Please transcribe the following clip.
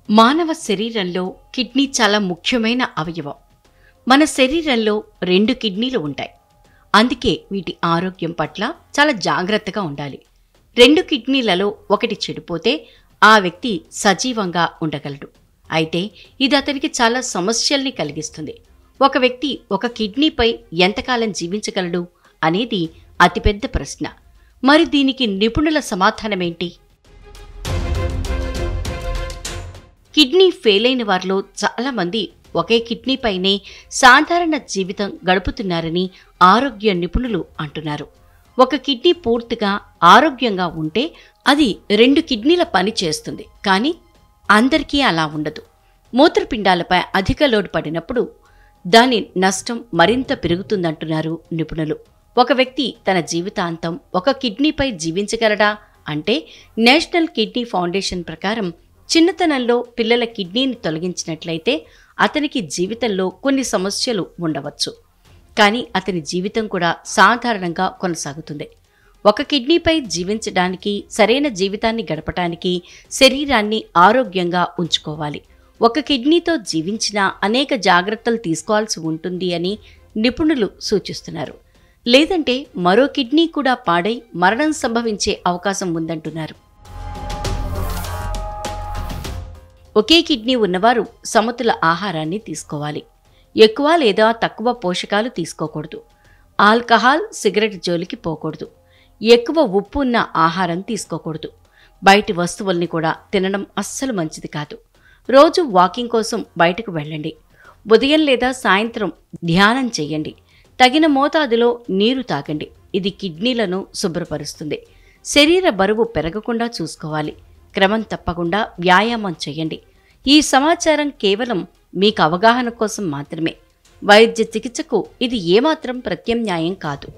మానవ శరీరంలో కిడ్నీ చాలా ముఖ్యమైన అవయవం. మన శరీరంలో 2 కిడ్నీలు ఉంటాయి. అందుకే వీటి ఆరోగ్యం పట్ల చాలా జాగ్రత్తగా ఉండాలి. 2 కిడ్నీలలో ఒకటి చెడిపోతే ఆ వ్యక్తి సజీవంగా ఉండగలడు. అయితే ఇది అతనికి చాలా సమస్యల్ని కలిగిస్తుంది. ఒక వ్యక్తి ఒక కిడ్నీపై ఎంతకాలం జీవించగలడు అనేది అతిపెద్ద ప్రశ్న. మరి దీనికి నిపుణుల సమాధానమేంటి? కిడ్నీ ఫెయిల్ అయిన వారిలో చాలామంది ఒకే కిడ్నీపైనే సాధారణ జీవితం గడుపుతున్నారని ఆరోగ్య నిపుణులు అంటున్నారు. ఒక కిడ్నీ పూర్తిగా ఆరోగ్యంగా ఉంటే అది 2 కిడ్నీల పని చేస్తుంది. కానీ అందరికీ అలా ఉండదు. మూత్రపిండాలపై అధిక లోడ్ పడినప్పుడు దాని నష్టం మరింత పెరుగుతుందంటున్నారు నిపుణులు. ఒక వ్యక్తి తన జీవితాంతం ఒక కిడ్నీపై జీవించగలడా అంటే నేషనల్ కిడ్నీ ఫౌండేషన్ ప్రకారం చిన్నతనంలో పిల్లల కిడ్నీని తొలగించినట్లయితే అతనికి జీవితంలో కొన్ని సమస్యలు ఉండవచ్చు. కానీ అతని జీవితం కూడా సాధారణంగా కొనసాగుతుంది. ఒక కిడ్నీపై జీవించడానికి, సరైన జీవితాన్ని గడపటానికి శరీరాన్ని ఆరోగ్యంగా ఉంచుకోవాలి. ఒక కిడ్నీతో జీవించినా అనేక జాగ్రత్తలు తీసుకోవాల్సి ఉంటుంది అని నిపుణులు సూచిస్తున్నారు. లేదంటే మరో కిడ్నీ కూడా పాడై మరణం సంభవించే అవకాశం ఉందంటున్నారు. ఒకే కిడ్నీ ఉన్నవారు సమతుల ఆహారాన్ని తీసుకోవాలి. ఎక్కువ లేదా తక్కువ పోషకాలు తీసుకోకూడదు. ఆల్కహాల్, సిగరెట్ జోలికి పోకూడదు. ఎక్కువ ఉప్పు ఉన్న ఆహారం తీసుకోకూడదు. బయటి వస్తువుల్ని కూడా తినడం అస్సలు మంచిది కాదు. రోజు వాకింగ్ కోసం బయటకు వెళ్ళండి. ఉదయం లేదా సాయంత్రం ధ్యానం చేయండి. తగిన మోతాదులో నీరు తాగండి. ఇది కిడ్నీలను శుభ్రపరుస్తుంది. శరీర బరువు పెరగకుండా చూసుకోవాలి. క్రమం తప్పకుండా వ్యాయామం చేయండి. ఈ సమాచారం కేవలం మీకు అవగాహన కోసం మాత్రమే. వైద్య చికిత్సకు ఇది ఏమాత్రం ప్రత్యామ్నాయం కాదు.